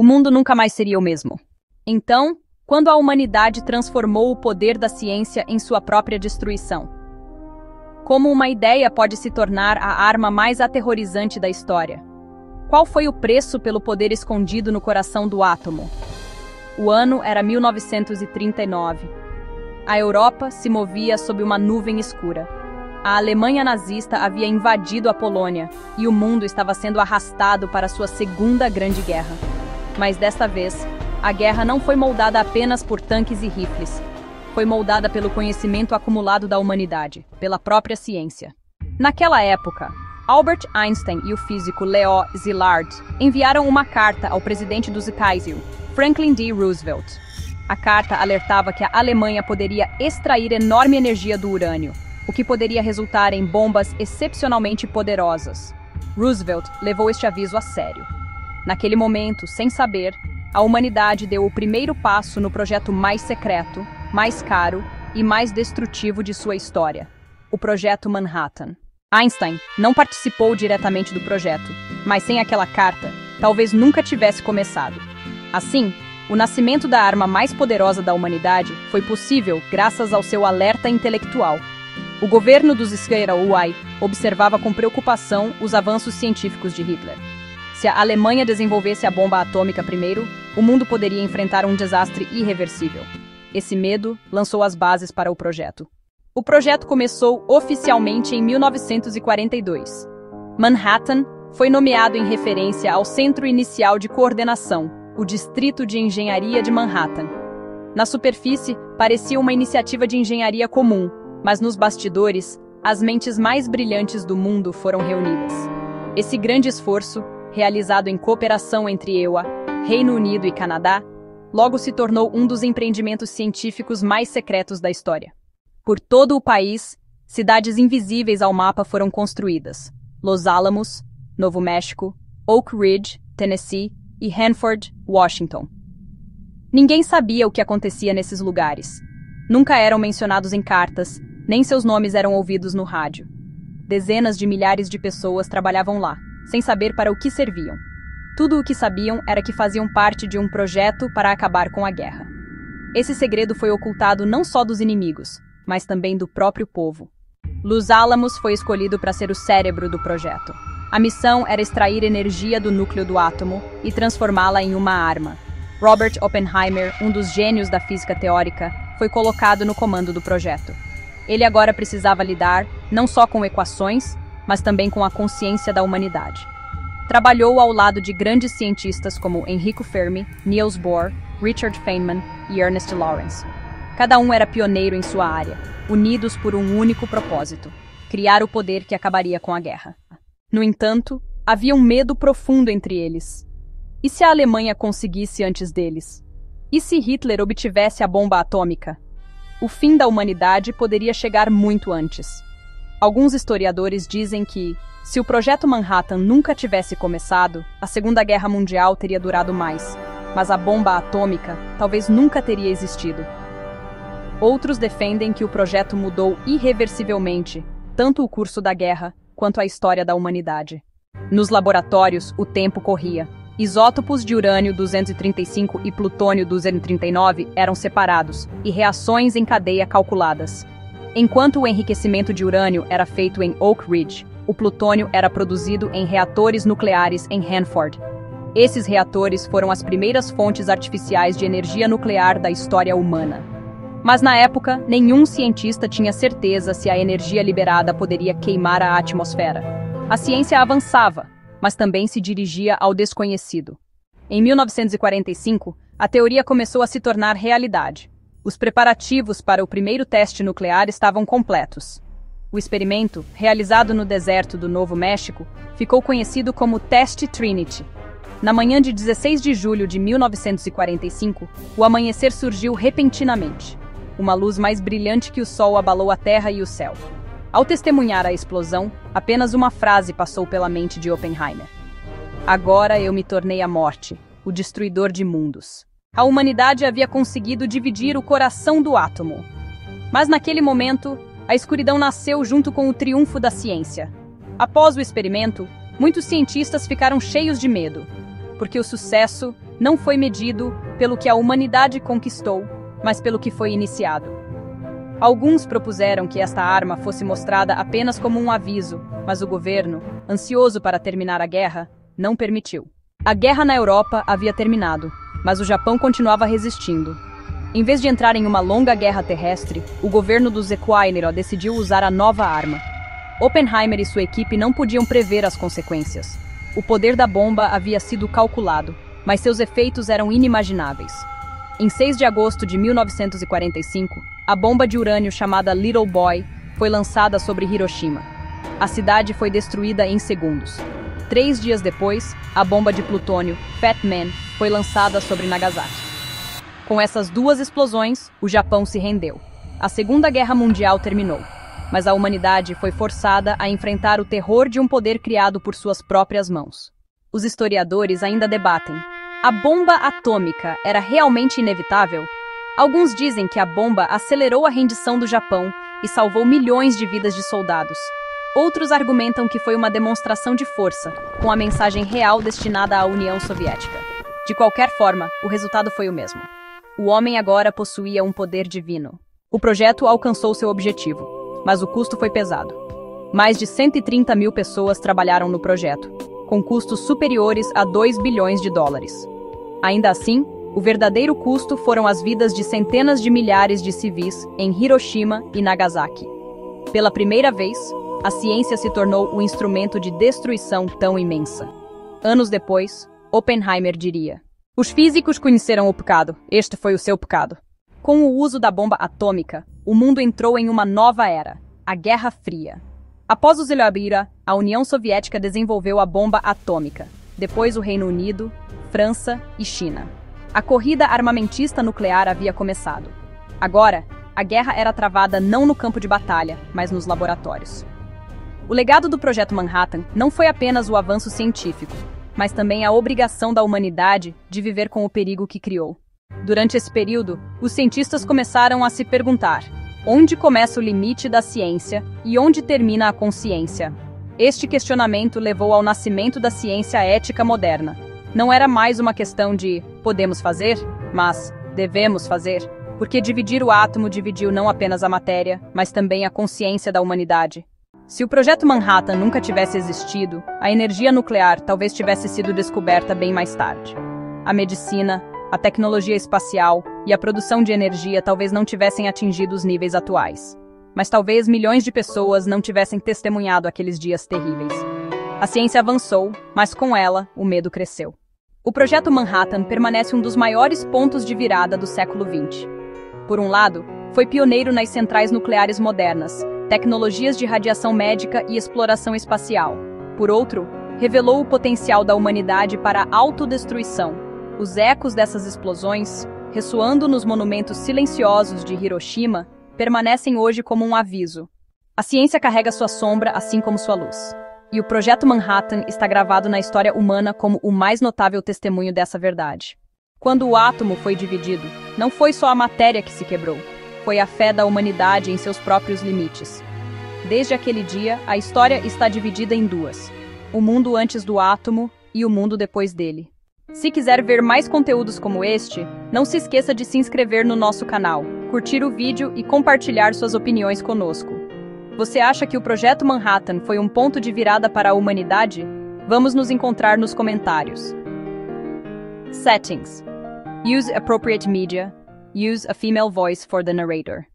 o mundo nunca mais seria o mesmo. Então, quando a humanidade transformou o poder da ciência em sua própria destruição. Como uma ideia pode se tornar a arma mais aterrorizante da história? Qual foi o preço pelo poder escondido no coração do átomo? O ano era 1939. A Europa se movia sob uma nuvem escura. A Alemanha nazista havia invadido a Polônia e o mundo estava sendo arrastado para sua Segunda Grande Guerra. Mas desta vez, a guerra não foi moldada apenas por tanques e rifles. Foi moldada pelo conhecimento acumulado da humanidade, pela própria ciência. Naquela época, Albert Einstein e o físico Leo Szilard enviaram uma carta ao presidente dos Estados Unidos, Franklin D. Roosevelt. A carta alertava que a Alemanha poderia extrair enorme energia do urânio, o que poderia resultar em bombas excepcionalmente poderosas. Roosevelt levou este aviso a sério. Naquele momento, sem saber, a humanidade deu o primeiro passo no projeto mais secreto, mais caro e mais destrutivo de sua história, o Projeto Manhattan. Einstein não participou diretamente do projeto, mas sem aquela carta, talvez nunca tivesse começado. Assim, o nascimento da arma mais poderosa da humanidade foi possível graças ao seu alerta intelectual. O governo dos Israel observava com preocupação os avanços científicos de Hitler. Se a Alemanha desenvolvesse a bomba atômica primeiro, o mundo poderia enfrentar um desastre irreversível. Esse medo lançou as bases para o projeto. O projeto começou oficialmente em 1942. Manhattan foi nomeado em referência ao Centro Inicial de Coordenação, o Distrito de Engenharia de Manhattan. Na superfície, parecia uma iniciativa de engenharia comum, mas nos bastidores, as mentes mais brilhantes do mundo foram reunidas. Esse grande esforço, realizado em cooperação entre EUA, Reino Unido e Canadá, logo se tornou um dos empreendimentos científicos mais secretos da história. Por todo o país, cidades invisíveis ao mapa foram construídas: Los Alamos, Novo México, Oak Ridge, Tennessee e Hanford, Washington. Ninguém sabia o que acontecia nesses lugares. Nunca eram mencionados em cartas, nem seus nomes eram ouvidos no rádio. Dezenas de milhares de pessoas trabalhavam lá, sem saber para o que serviam. Tudo o que sabiam era que faziam parte de um projeto para acabar com a guerra. Esse segredo foi ocultado não só dos inimigos, mas também do próprio povo. Los Alamos foi escolhido para ser o cérebro do projeto. A missão era extrair energia do núcleo do átomo e transformá-la em uma arma. Robert Oppenheimer, um dos gênios da física teórica, foi colocado no comando do projeto. Ele agora precisava lidar não só com equações, mas também com a consciência da humanidade. Trabalhou ao lado de grandes cientistas como Enrico Fermi, Niels Bohr, Richard Feynman e Ernest Lawrence. Cada um era pioneiro em sua área, unidos por um único propósito: criar o poder que acabaria com a guerra. No entanto, havia um medo profundo entre eles. E se a Alemanha conseguisse antes deles? E se Hitler obtivesse a bomba atômica? O fim da humanidade poderia chegar muito antes. Alguns historiadores dizem que, se o Projeto Manhattan nunca tivesse começado, a Segunda Guerra Mundial teria durado mais, mas a bomba atômica talvez nunca teria existido. Outros defendem que o projeto mudou irreversivelmente tanto o curso da guerra quanto a história da humanidade. Nos laboratórios, o tempo corria. Isótopos de urânio-235 e plutônio-239 eram separados e reações em cadeia calculadas. Enquanto o enriquecimento de urânio era feito em Oak Ridge, o plutônio era produzido em reatores nucleares em Hanford. Esses reatores foram as primeiras fontes artificiais de energia nuclear da história humana. Mas na época, nenhum cientista tinha certeza se a energia liberada poderia queimar a atmosfera. A ciência avançava, mas também se dirigia ao desconhecido. Em 1945, a teoria começou a se tornar realidade. Os preparativos para o primeiro teste nuclear estavam completos. O experimento, realizado no deserto do Novo México, ficou conhecido como Teste Trinity. Na manhã de 16 de julho de 1945, o amanhecer surgiu repentinamente. Uma luz mais brilhante que o sol abalou a terra e o céu. Ao testemunhar a explosão, apenas uma frase passou pela mente de Oppenheimer: "Agora eu me tornei a morte, o destruidor de mundos." A humanidade havia conseguido dividir o coração do átomo. Mas naquele momento, a escuridão nasceu junto com o triunfo da ciência. Após o experimento, muitos cientistas ficaram cheios de medo. porque o sucesso não foi medido pelo que a humanidade conquistou, mas pelo que foi iniciado. Alguns propuseram que esta arma fosse mostrada apenas como um aviso, mas o governo, ansioso para terminar a guerra, não permitiu. A guerra na Europa havia terminado, mas o Japão continuava resistindo. Em vez de entrar em uma longa guerra terrestre, o governo do Zequainiro decidiu usar a nova arma. Oppenheimer e sua equipe não podiam prever as consequências. O poder da bomba havia sido calculado, mas seus efeitos eram inimagináveis. Em 6 de agosto de 1945, a bomba de urânio chamada Little Boy foi lançada sobre Hiroshima. A cidade foi destruída em segundos. 3 dias depois, a bomba de plutônio, Fat Man, foi lançada sobre Nagasaki. Com essas duas explosões, o Japão se rendeu. A Segunda Guerra Mundial terminou, mas a humanidade foi forçada a enfrentar o terror de um poder criado por suas próprias mãos. Os historiadores ainda debatem. A bomba atômica era realmente inevitável? Alguns dizem que a bomba acelerou a rendição do Japão e salvou milhões de vidas de soldados. Outros argumentam que foi uma demonstração de força, com a mensagem real destinada à União Soviética. De qualquer forma, o resultado foi o mesmo. O homem agora possuía um poder divino. O projeto alcançou seu objetivo, mas o custo foi pesado. Mais de 130 mil pessoas trabalharam no projeto, com custos superiores a 2 bilhões de dólares. Ainda assim, o verdadeiro custo foram as vidas de centenas de milhares de civis em Hiroshima e Nagasaki. Pela primeira vez, a ciência se tornou um instrumento de destruição tão imensa. Anos depois, Oppenheimer diria: "Os físicos conheceram o pecado, este foi o seu pecado." Com o uso da bomba atômica, o mundo entrou em uma nova era, a Guerra Fria. Após os Elabira, a União Soviética desenvolveu a bomba atômica, depois o Reino Unido, França e China. A corrida armamentista nuclear havia começado. Agora, a guerra era travada não no campo de batalha, mas nos laboratórios. O legado do Projeto Manhattan não foi apenas o avanço científico, mas também a obrigação da humanidade de viver com o perigo que criou. Durante esse período, os cientistas começaram a se perguntar: onde começa o limite da ciência e onde termina a consciência? Este questionamento levou ao nascimento da ciência ética moderna. Não era mais uma questão de podemos fazer, mas devemos fazer, porque dividir o átomo dividiu não apenas a matéria, mas também a consciência da humanidade. Se o Projeto Manhattan nunca tivesse existido, a energia nuclear talvez tivesse sido descoberta bem mais tarde. A medicina, a tecnologia espacial e a produção de energia talvez não tivessem atingido os níveis atuais. Mas talvez milhões de pessoas não tivessem testemunhado aqueles dias terríveis. A ciência avançou, mas com ela, o medo cresceu. O Projeto Manhattan permanece um dos maiores pontos de virada do século XX. Por um lado, foi pioneiro nas centrais nucleares modernas, tecnologias de radiação médica e exploração espacial. Por outro, revelou o potencial da humanidade para a autodestruição. Os ecos dessas explosões, ressoando nos monumentos silenciosos de Hiroshima, permanecem hoje como um aviso. A ciência carrega sua sombra assim como sua luz. E o Projeto Manhattan está gravado na história humana como o mais notável testemunho dessa verdade. Quando o átomo foi dividido, não foi só a matéria que se quebrou, foi a fé da humanidade em seus próprios limites. Desde aquele dia, a história está dividida em duas: o mundo antes do átomo e o mundo depois dele. Se quiser ver mais conteúdos como este, não se esqueça de se inscrever no nosso canal, curtir o vídeo e compartilhar suas opiniões conosco. Você acha que o Projeto Manhattan foi um ponto de virada para a humanidade? Vamos nos encontrar nos comentários. Settings. Use appropriate media. Use a female voice for the narrator.